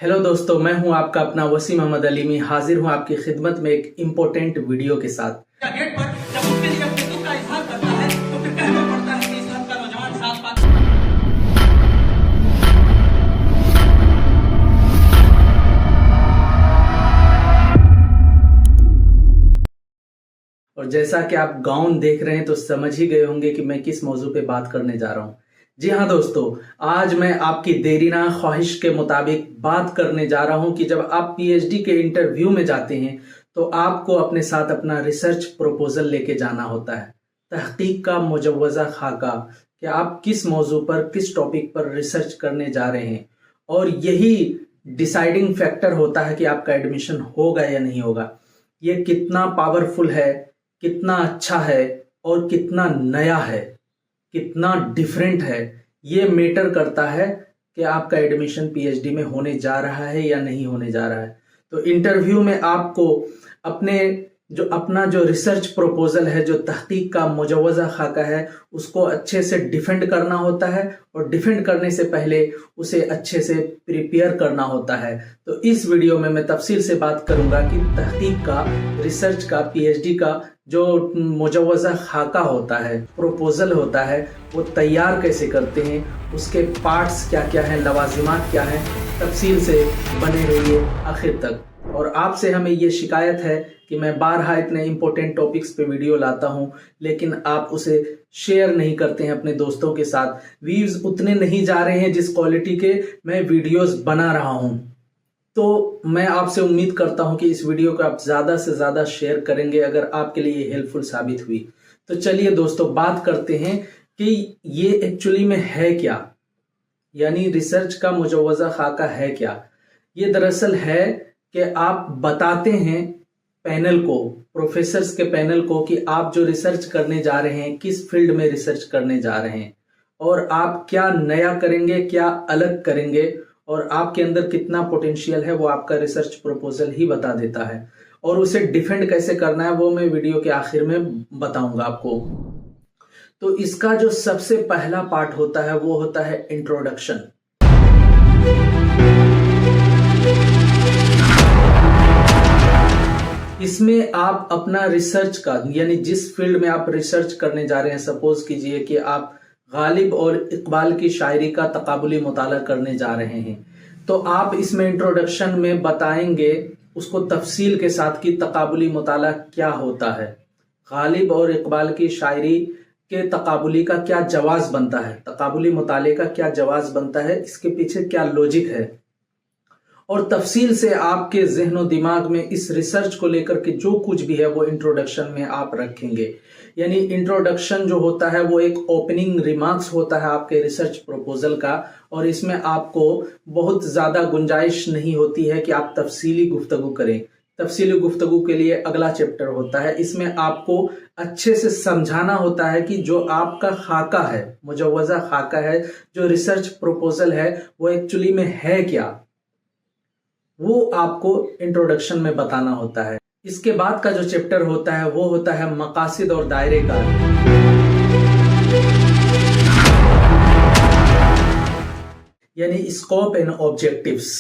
Hello दोस्तों, मैं हूं आपका अपना वसीम अहमद अलीमी। हाजिर हूं आपकी खिदमत में एक इम्पोर्टेंट वीडियो के साथ। गेट पर जब उसके लिए अपने दुख का इजहार करता है तो फिर कहना पड़ता है कि इस हद का नौजवान साथ पास। और जैसा कि आप गाउन देख रहे हैं तो समझ ही गए होंगे कि मैं किस मौजू पे बात करने जा रहा हूं। जी हाँ दोस्तों, आज मैं आपकी देरीना ख्वाहिश के मुताबिक बात करने जा रहा हूं कि जब आप पीएचडी के इंटरव्यू में जाते हैं तो आपको अपने साथ अपना रिसर्च प्रपोजल लेके जाना होता है। तहकीक का मुजव्वज़ा खाका कि आप किस मौजू पर, किस टॉपिक पर रिसर्च करने जा रहे हैं, और यही डिसाइडिंग फैक्टर होता है कि आपका एडमिशन होगा या नहीं होगा। ये कितना पावरफुल है, कितना अच्छा है और कितना नया है, कितना डिफरेंट है, ये मैटर करता है कि आपका एडमिशन पीएचडी में होने जा रहा है या नहीं होने जा रहा है। तो इंटरव्यू में आपको अपना जो रिसर्च प्रपोजल है, जो तहकीक का मुजव्वज़ा खाका है, उसको अच्छे से डिफेंड करना होता है और डिफेंड करने से पहले उसे अच्छे से प्रिपेयर करना होता है। तो इस वीडियो में मैं तफसील से बात करूंगा कि तहकीक का, रिसर्च का, पीएचडी का जो मुजव्वज़ा खाका होता है, प्रपोजल होता है, वो तैयार कैसे करते हैं, उसके पार्ट्स क्या क्या हैं, लवाजिमात क्या हैं। तफसील से बने रहिए आखिर तक। और आपसे हमें ये शिकायत है कि मैं बारहा इतने इम्पोर्टेंट टॉपिक्स पे वीडियो लाता हूं, लेकिन आप उसे शेयर नहीं करते हैं अपने दोस्तों के साथ। व्यूज उतने नहीं जा रहे हैं जिस क्वालिटी के मैं वीडियोस बना रहा हूं। तो मैं आपसे उम्मीद करता हूं कि इस वीडियो को आप ज़्यादा से ज़्यादा शेयर करेंगे अगर आपके लिए ये हेल्पफुल साबित हुई। तो चलिए दोस्तों, बात करते हैं कि ये एक्चुअली में है क्या, यानी रिसर्च का मुजव्वज़ा खाका है क्या। ये दरअसल है कि आप बताते हैं पैनल को, प्रोफेसर्स के पैनल को, कि आप जो रिसर्च करने जा रहे हैं, किस फील्ड में रिसर्च करने जा रहे हैं और आप क्या नया करेंगे, क्या अलग करेंगे, और आपके अंदर कितना पोटेंशियल है, वो आपका रिसर्च प्रपोजल ही बता देता है। और उसे डिफेंड कैसे करना है वो मैं वीडियो के आखिर में बताऊंगा आपको। तो इसका जो सबसे पहला पार्ट होता है वो होता है इंट्रोडक्शन। इसमें आप अपना रिसर्च का, यानी जिस फील्ड में आप रिसर्च करने जा रहे हैं, सपोज कीजिए कि आप गालिब और इकबाल की शायरी का तकाबुली मुताला करने जा रहे हैं, तो आप इसमें इंट्रोडक्शन में बताएंगे उसको तफसील के साथ कि तकाबुली मुताला क्या होता है, गालिब और इकबाल की शायरी के तकाबुली का क्या जवाज बनता है, तकाबुली मुताले का क्या जवाज बनता है, इसके पीछे क्या लॉजिक है, और तफसील से आपके ज़हन दिमाग में इस रिसर्च को लेकर के जो कुछ भी है वो इंट्रोडक्शन में आप रखेंगे। यानी इंट्रोडक्शन जो होता है वो एक ओपनिंग रिमार्क्स होता है आपके रिसर्च प्रपोजल का, और इसमें आपको बहुत ज़्यादा गुंजाइश नहीं होती है कि आप तफसीली गुफ्तगू करें। तफसीली गुफ्तगू के लिए अगला चैप्टर होता है। इसमें आपको अच्छे से समझाना होता है कि जो आपका खाका है, मुजव्वज़ा खाका है, जो रिसर्च प्रपोजल है, वो एक्चुअली में है क्या, वो आपको इंट्रोडक्शन में बताना होता है। इसके बाद का जो चैप्टर होता है वो होता है मकासिद और दायरे कार। यानी स्कोप एंड ऑब्जेक्टिव्स।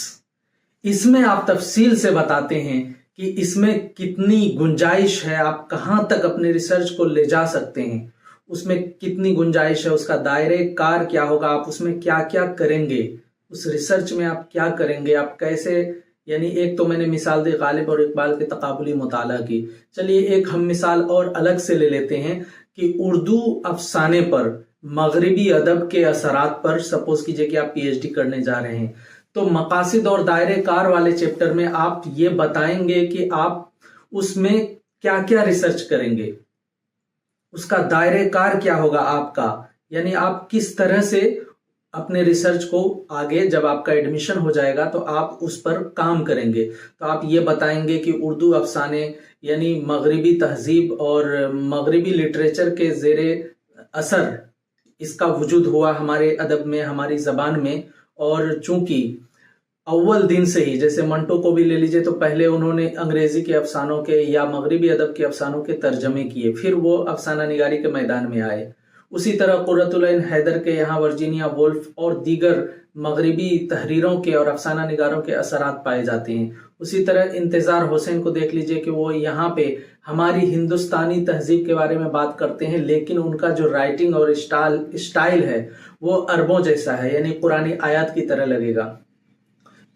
इसमें आप तफसील से बताते हैं कि इसमें कितनी गुंजाइश है, आप कहां तक अपने रिसर्च को ले जा सकते हैं, उसमें कितनी गुंजाइश है, उसका दायरे कार क्या होगा, आप उसमें क्या क्या करेंगे, उस रिसर्च में आप क्या करेंगे, आप कैसे, यानी एक तो मैंने मिसाल दी गालिब और इकबाल के तकाबुली मुताला की। चलिए एक हम मिसाल और अलग से ले लेते हैं कि उर्दू अफसाने पर, मगरिबी अदब के असरात पर, सपोज कीजिए कि आप पीएचडी करने जा रहे हैं, तो मकासिद और दायरे कार वाले चैप्टर में आप ये बताएंगे कि आप उसमें क्या क्या रिसर्च करेंगे, उसका दायरे कार क्या होगा आपका, यानी आप किस तरह से अपने रिसर्च को आगे जब आपका एडमिशन हो जाएगा तो आप उस पर काम करेंगे। तो आप ये बताएंगे कि उर्दू अफसाने यानी मगरिबी तहजीब और मगरिबी लिटरेचर के ज़ेरे असर इसका वजूद हुआ हमारे अदब में, हमारी ज़बान में, और चूंकि अव्वल दिन से ही, जैसे मंटो को भी ले लीजिए, तो पहले उन्होंने अंग्रेजी के अफसानों के या मगरिबी अदब के अफसानों के तर्जमे किए, फिर वो अफसाना निगारी के मैदान में आए। उसी तरह कुर्रतुल ऐन हैदर के यहाँ वर्जीनिया वुल्फ और दीगर मगरबी तहरीरों के और अफसाना निगारों के असरात पाए जाते हैं। उसी तरह इंतजार हुसैन को देख लीजिए कि वो यहाँ पे हमारी हिंदुस्तानी तहजीब के बारे में बात करते हैं, लेकिन उनका जो राइटिंग और स्टाइल है वो अरबों जैसा है, यानी कुरानी आयत की तरह लगेगा।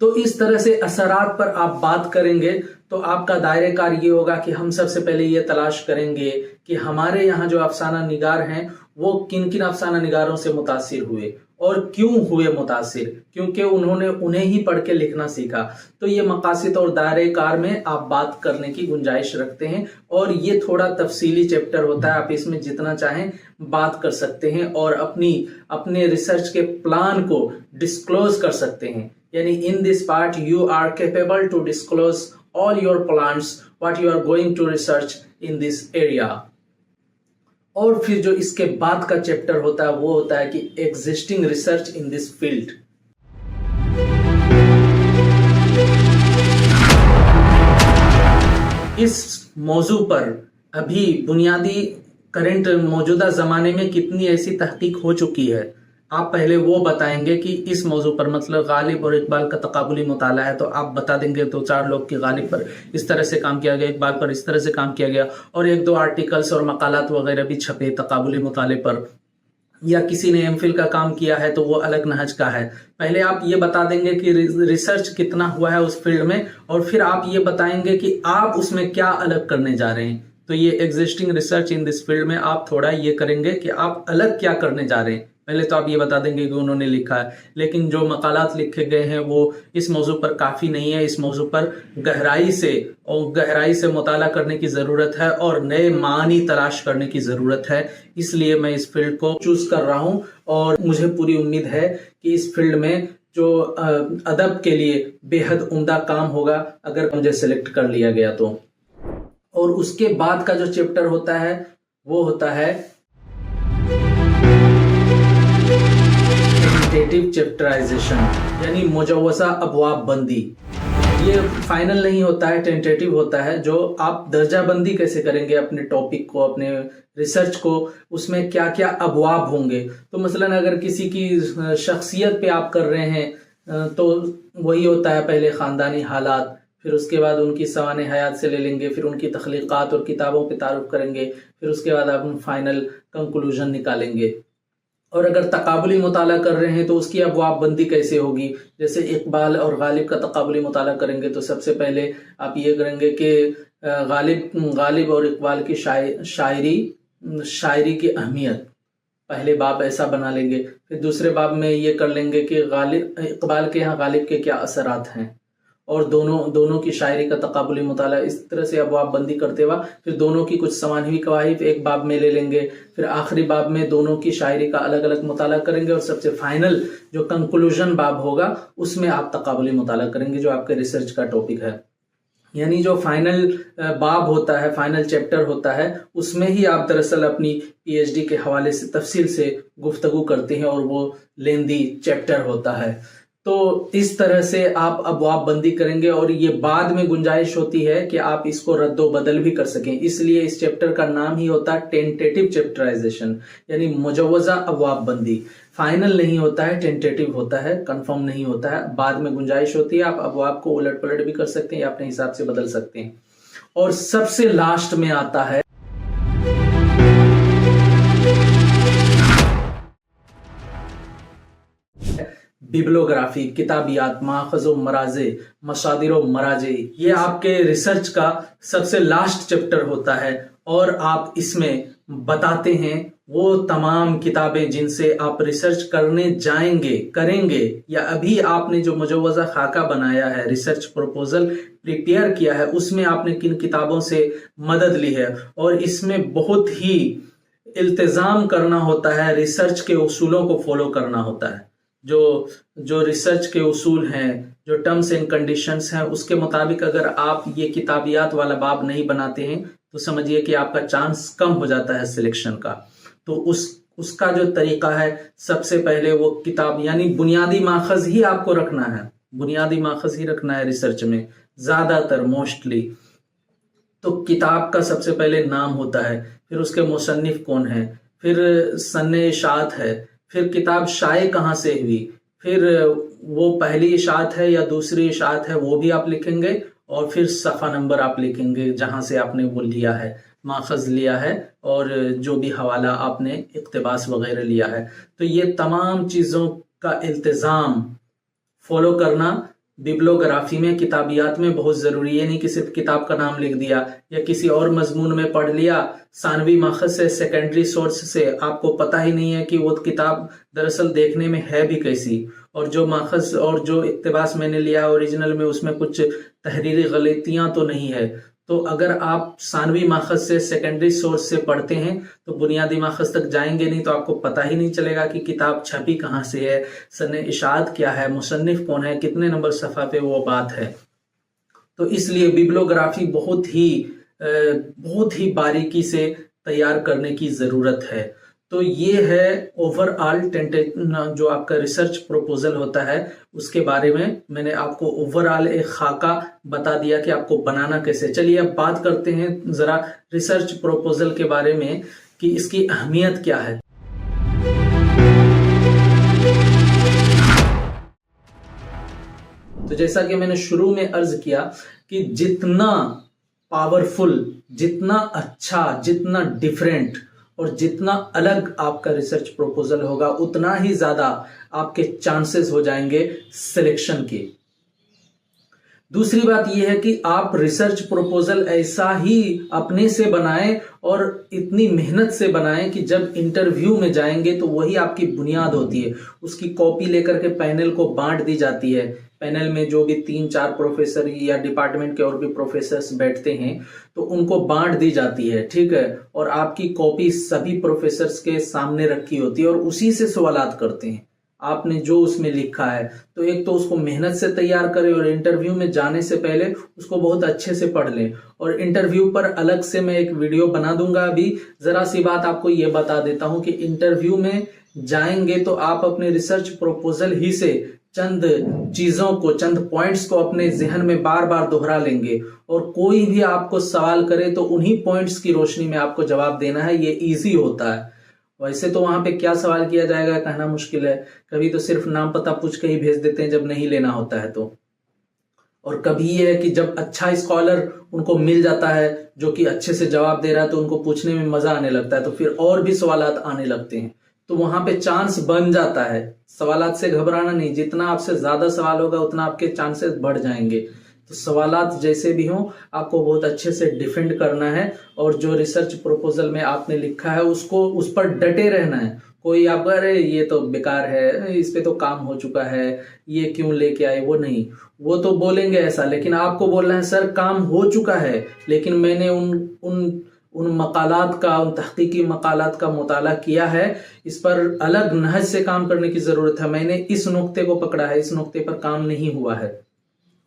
तो इस तरह से असरात पर आप बात करेंगे तो आपका दायरेकार ये होगा कि हम सबसे पहले ये तलाश करेंगे कि हमारे यहाँ जो अफसाना निगार हैं वो किन किन अफसाना निगारों से मुतासिर हुए और क्यों हुए मुतासिर, क्योंकि उन्होंने उन्हें ही पढ़ के लिखना सीखा। तो ये मकासिद और दायरे कार में आप बात करने की गुंजाइश रखते हैं और ये थोड़ा तफसीली चैप्टर होता है, आप इसमें जितना चाहें बात कर सकते हैं और अपने रिसर्च के प्लान को डिस्क्लोज कर सकते हैं। यानी in this part you are capable to disclose all your plans what you are going to research in this area। और फिर जो इसके बाद का चैप्टर होता है वो होता है कि existing research in this field। इस मौजू पर अभी बुनियादी करंट मौजूदा जमाने में कितनी ऐसी तहकीक हो चुकी है, आप पहले वो बताएंगे कि इस मौजू पर, मतलब गालिब और इकबाल का तकाबुली मुताला है तो आप बता देंगे दो चार लोग कि गालिब पर इस तरह से काम किया गया, इकबाल पर इस तरह से काम किया गया, और एक दो आर्टिकल्स और मकालात वगैरह भी छपे तकाबुली मुताले पर, या किसी ने एमफिल का काम किया है तो वो अलग नहज का है। पहले आप ये बता देंगे कि रिसर्च कितना हुआ है उस फील्ड में, और फिर आप ये बताएंगे कि आप उसमें क्या अलग करने जा रहे हैं। तो ये existing research in this field में आप थोड़ा ये करेंगे कि आप अलग क्या करने जा रहे हैं। पहले तो आप ये बता देंगे कि उन्होंने लिखा है, लेकिन जो मकालात लिखे गए हैं वो इस मौजू पर काफ़ी नहीं है, इस मौजू पर गहराई से मुताला करने की ज़रूरत है और नए मानी तलाश करने की ज़रूरत है। इसलिए मैं इस फील्ड को चूज़ कर रहा हूँ और मुझे पूरी उम्मीद है कि इस फील्ड में जो अदब के लिए बेहद उम्दा काम होगा अगर मुझे सेलेक्ट कर लिया गया तो। और उसके बाद का जो चैप्टर होता है वो होता है टेंटेटिव चैप्टराइजेशन, यानी मुजव्वज़ा अबवाब बंदी। ये फाइनल नहीं होता है, टेंटेटिव होता है। जो आप दर्जा बंदी कैसे करेंगे अपने टॉपिक को, अपने रिसर्च को, उसमें क्या क्या अबवाब होंगे। तो मसलन अगर किसी की शख्सियत पे आप कर रहे हैं तो वही होता है, पहले ख़ानदानी हालात, फिर उसके बाद उनकी सवाने हयात से ले लेंगे, फिर उनकी तख्लीक़ात और किताबों पे तारुफ करेंगे, फिर उसके बाद आप फाइनल कंक्लूजन निकालेंगे। और अगर तकाबुली मुताला कर रहे हैं तो उसकी अबवाब बंदी कैसे होगी। जैसे इकबाल और गालिब का तकाबुली मुताला करेंगे तो सबसे पहले आप ये करेंगे कि गालिब और इकबाल की शायरी की अहमियत, पहले बाब ऐसा बना लेंगे। फिर दूसरे बाब में ये कर लेंगे कि इकबाल के यहाँ गालिब के क्या असरात हैं, और दोनों की शायरी का तकाबुली मुताला। इस तरह से अबवाब बंदी करते हुआ फिर दोनों की कुछ समानवी कवाहिफ एक बाब में ले लेंगे, फिर आखिरी बाब में दोनों की शायरी का अलग अलग मुताला करेंगे, और सबसे फाइनल जो कंक्लूजन बाब होगा उसमें आप तकाबुली मुताला करेंगे जो आपके रिसर्च का टॉपिक है। यानी जो फाइनल बाब होता है, फाइनल चैप्टर होता है, उसमें ही आप दरअसल अपनी पीएचडी के हवाले से तफसील से गुफ्तगू करते हैं और वो लेंदी चैप्टर होता है। तो इस तरह से आप अबवाब बंदी करेंगे और ये बाद में गुंजाइश होती है कि आप इसको रद्दो बदल भी कर सकें। इसलिए इस चैप्टर का नाम ही होता है टेंटेटिव चैप्टराइजेशन, यानी मुजव्वज़ा अबवाब बंदी। फाइनल नहीं होता है, टेंटेटिव होता है, कंफर्म नहीं होता है, बाद में गुंजाइश होती है। आप अबवाब को उलट पलट भी कर सकते हैं या अपने हिसाब से बदल सकते हैं। और सबसे लास्ट में आता है बिब्लोग्राफी, किताबियात, माखज़ो मराजे, मसादिरो मराजे। ये आपके रिसर्च का सबसे लास्ट चैप्टर होता है और आप इसमें बताते हैं वो तमाम किताबें जिनसे आप रिसर्च करने करेंगे, या अभी आपने जो मुजव्वज़ा खाका बनाया है, रिसर्च प्रपोजल प्रिपेयर किया है, उसमें आपने किन किताबों से मदद ली है। और इसमें बहुत ही इल्तिज़ाम करना होता है, रिसर्च के उसूलों को फॉलो करना होता है। जो रिसर्च के उसूल हैं, जो टर्म्स एंड कंडीशंस हैं, उसके मुताबिक अगर आप ये किताबियात वाला बाब नहीं बनाते हैं तो समझिए कि आपका चांस कम हो जाता है सिलेक्शन का। तो उसका जो तरीका है, सबसे पहले वो किताब, यानी बुनियादी माखज़ ही आपको रखना है, बुनियादी माखज़ ही रखना है रिसर्च में ज़्यादातर, मोस्टली। तो किताब का सबसे पहले नाम होता है, फिर उसके मुसन्निफ कौन है, پھر سن اشاعت ہے، پھر کتاب شائع کہاں سے ہوئی، پھر وہ پہلی اشاعت ہے یا دوسری اشاعت ہے وہ بھی آپ لکھیں گے، اور پھر صفحہ نمبر آپ لکھیں گے جہاں سے آپ نے وہ لیا ہے، ماخذ لیا ہے، اور جو بھی حوالہ آپ نے اقتباس وغیرہ لیا ہے۔ تو یہ تمام چیزوں کا التزام فالو کرنا بیبلوگرافی میں، کتابیات میں بہت ضروری ہے۔ نہیں کہ صرف کتاب کا نام لکھ دیا یا کسی اور مضمون میں پڑھ لیا، ثانوی ماخذ سے، سیکنڈری سورس سے، آپ کو پتہ ہی نہیں ہے کہ وہ کتاب دراصل دیکھنے میں ہے بھی کیسی، اور جو ماخذ اور جو اقتباس میں نے لیا اوریجنل میں اس میں کچھ تحریری غلطیاں تو نہیں ہے۔ تو اگر آپ ثانوی ماخذ سے، سیکنڈری سورس سے پڑھتے ہیں تو بنیادی ماخذ تک جائیں گے نہیں، تو آپ کو پتہ ہی نہیں چلے گا کہ کتاب چھپی کہاں سے ہے، سن اشاعت کیا ہے، مصنف کون ہے، کتنے نمبر صفحہ پہ وہ بات ہے۔ تو اس لیے بیبلوگرافی بہت ہی باریکی سے تیار کرنے کی ضرورت ہے۔ تو یہ ہے اوور آل جو آپ کا ریسرچ پروپوزل ہوتا ہے، اس کے بارے میں نے آپ کو اوور آل ایک خاکہ بتا دیا کہ آپ کو بنانا کیسے۔ چلیے اب بات کرتے ہیں ذرا ریسرچ پروپوزل کے بارے میں کہ اس کی اہمیت کیا ہے۔ تو جیسا کہ میں نے شروع میں عرض کیا کہ جتنا پاورفل، جتنا اچھا، جتنا ڈیفرنٹ اور جتنا الگ آپ کا ریسرچ پروپوزل ہوگا، اتنا ہی زیادہ آپ کے چانسز ہو جائیں گے سلیکشن کے۔ دوسری بات یہ ہے کہ آپ ریسرچ پروپوزل ایسا ہی اپنے سے بنائیں اور اتنی محنت سے بنائیں کہ جب انٹرویو میں جائیں گے تو وہی آپ کی بنیاد ہوتی ہے۔ اس کی کاپی لے کر کے پینل کو بانٹ دی جاتی ہے، پینل میں جو بھی 3-4 پروفیسر یا ڈپارٹمنٹ کے اور بھی پروفیسرز بیٹھتے ہیں تو ان کو بانٹ دی جاتی ہے، ٹھیک ہے، اور آپ کی کاپی سبھی پروفیسرز کے سامنے رکھی ہوتی ہے اور اسی سے سوالات کرتے ہیں آپ نے جو اس میں لکھا ہے۔ تو ایک تو اس کو محنت سے تیار کریں اور انٹرویو میں جانے سے پہلے اس کو بہت اچھے سے پڑھ لیں۔ اور انٹرویو پر الگ سے میں ایک ویڈیو بنا دوں گا۔ ابھی ذرا سی بات آپ کو یہ بتا دیتا ہوں کہ انٹرویو میں جائیں گے تو آپ اپنے ریسرچ پروپوزل ہی سے چند چیزوں کو، چند پوائنٹس کو اپنے ذہن میں بار بار دہرا لیں گے، اور کوئی بھی آپ کو سوال کرے تو انہی پوائنٹس کی روشنی میں آپ کو جواب دینا ہے۔ یہ ایزی ہوتا ہے۔ ویسے تو وہاں پہ کیا سوال کیا جائے گا کہنا مشکل ہے، کبھی تو صرف نام پتہ پوچھ کے ہی بھیج دیتے ہیں جب نہیں لینا ہوتا ہے تو، اور کبھی یہ ہے کہ جب اچھا اسکالر ان کو مل جاتا ہے جو کہ اچھے سے جواب دے رہا ہے تو ان کو پوچھنے میں مزہ آنے لگتا ہے، تو پھر اور بھی سوالات آنے لگتے ہیں، تو وہاں پہ چانس بن جاتا ہے۔ سوالات سے گھبرانا نہیں، جتنا آپ سے زیادہ سوال ہوگا اتنا آپ کے چانسز بڑھ جائیں گے۔ تو سوالات جیسے بھی ہوں آپ کو بہت اچھے سے ڈیفینڈ کرنا ہے، اور جو ریسرچ پروپوزل میں آپ نے لکھا ہے اس پر ڈٹے رہنا ہے۔ کوئی آپ کا ارے یہ تو بیکار ہے، اس پہ تو کام ہو چکا ہے، یہ کیوں لے کے آئے، وہ نہیں، وہ تو بولیں گے ایسا، لیکن آپ کو بولنا ہے سر کام ہو چکا ہے، لیکن میں نے ان مقالات کا، ان تحقیقی مقالات کا مطالعہ کیا ہے، اس پر الگ نہج سے کام کرنے کی ضرورت ہے، میں نے اس نقطے کو پکڑا ہے، اس نقطے پر کام نہیں ہوا ہے،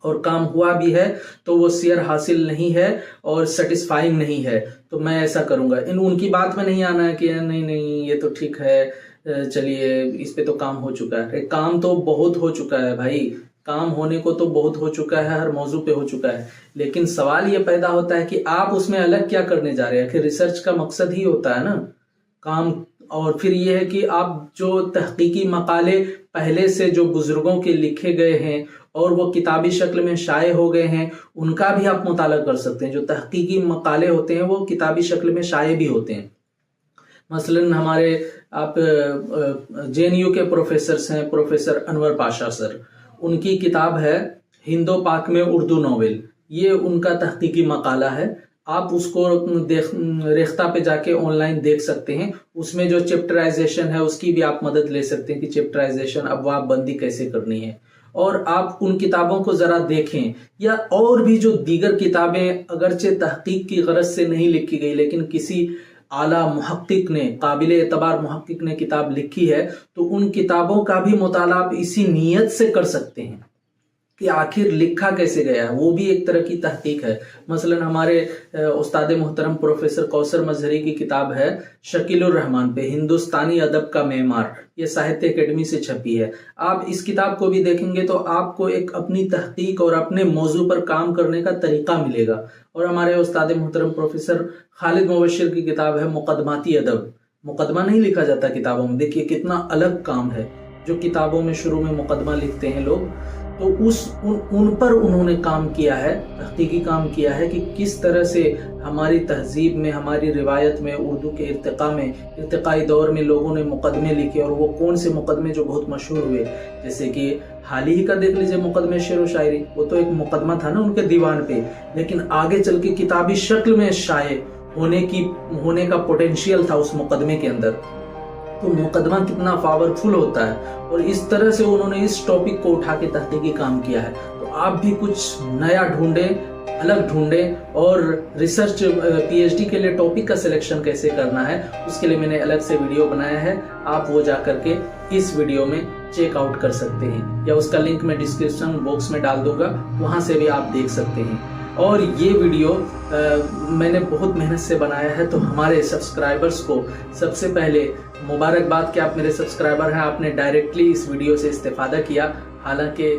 اور کام ہوا بھی ہے تو وہ سیر حاصل نہیں ہے اور سیٹسفائنگ نہیں ہے، تو میں ایسا کروں گا۔ ان کی بات میں نہیں آنا ہے کہ نہیں یہ تو ٹھیک ہے، چلیے اس پہ تو کام ہو چکا ہے۔ کام تو بہت ہو چکا ہے بھائی، کام ہونے کو تو بہت ہو چکا ہے، ہر موضوع پہ ہو چکا ہے، لیکن سوال یہ پیدا ہوتا ہے کہ آپ اس میں الگ کیا کرنے جا رہے ہیں۔ کہ ریسرچ کا مقصد ہی ہوتا ہے نا کام، اور پھر یہ ہے کہ آپ جو تحقیقی مقالے پہلے سے جو بزرگوں کے لکھے گئے ہیں اور وہ کتابی شکل میں شائع ہو گئے ہیں ان کا بھی آپ مطالعہ کر سکتے ہیں۔ جو تحقیقی مقالے ہوتے ہیں وہ کتابی شکل میں شائع بھی ہوتے ہیں۔ مثلاً ہمارے آپ JNU کے پروفیسرز ہیں، پروفیسر انور پاشا سر، ان کی کتاب ہے ہند و پاک میں اردو ناول، یہ ان کا تحقیقی مقالہ ہے۔ آپ اس کو ریختہ پہ جا کے آن لائن دیکھ سکتے ہیں، اس میں جو چیپٹرائزیشن ہے اس کی بھی آپ مدد لے سکتے ہیں کہ چیپٹرائزیشن، ابواب بندی کیسے کرنی ہے، اور آپ ان کتابوں کو ذرا دیکھیں۔ یا اور بھی جو دیگر کتابیں اگرچہ تحقیق کی غرض سے نہیں لکھی گئی لیکن کسی اعلیٰ محقق نے، قابل اعتبار محقق نے کتاب لکھی ہے، تو ان کتابوں کا بھی مطالعہ آپ اسی نیت سے کر سکتے ہیں کہ آخر لکھا کیسے گیا ہے، وہ بھی ایک طرح کی تحقیق ہے۔ مثلا ہمارے استاد محترم پروفیسر کوثر مظہری کی کتاب ہے شکیل الرحمان پہ ہندوستانی ادب کا معمار، یہ ساہتیہ اکیڈمی سے چھپی ہے۔ آپ اس کتاب کو بھی دیکھیں گے تو آپ کو ایک اپنی تحقیق اور اپنے موضوع پر کام کرنے کا طریقہ ملے گا۔ اور ہمارے استاد محترم پروفیسر خالد مبشر کی کتاب ہے مقدماتی ادب، मुकदमा नहीं लिखा जाता किताबों में। देखिए कितना अलग काम है। जो किताबों में शुरू में मुकदमा लिखते हैं लोग, तो उन पर उन्होंने काम किया है, तहकीकी काम किया है कि किस तरह से हमारी तहजीब में, हमारी रिवायत में, उर्दू के इर्तिकाई दौर में लोगों ने मुकदमे लिखे, और वो कौन से मुकदमे जो बहुत मशहूर हुए। जैसे कि हाल ही का देख लीजिए मुकदमे शेर व शायरी, वो तो एक मुकदमा था ना उनके दीवान पे, लेकिन आगे चल के किताबी शक्ल में शाये होने का पोटेंशियल था उस मुकदमे के अंदर। तो मुकदमा कितना पावरफुल होता है, और इस तरह से उन्होंने इस टॉपिक को उठा के तहकीकी काम किया है। तो आप भी कुछ नया ढूंढें, अलग ढूंढें, और रिसर्च पीएचडी के लिए टॉपिक का सिलेक्शन कैसे करना है उसके लिए मैंने अलग से वीडियो बनाया है। आप वो जा करके इस वीडियो में चेक आउट कर सकते हैं, या उसका लिंक मैं डिस्क्रिप्शन बॉक्स में डाल दूंगा, वहां से भी आप देख सकते हैं। और ये वीडियो मैंने बहुत मेहनत से बनाया है, तो हमारे सब्सक्राइबर्स को सबसे पहले मुबारकबाद कि आप मेरे सब्सक्राइबर हैं, आपने डायरेक्टली इस वीडियो से इस्तेफादा किया। हालांकि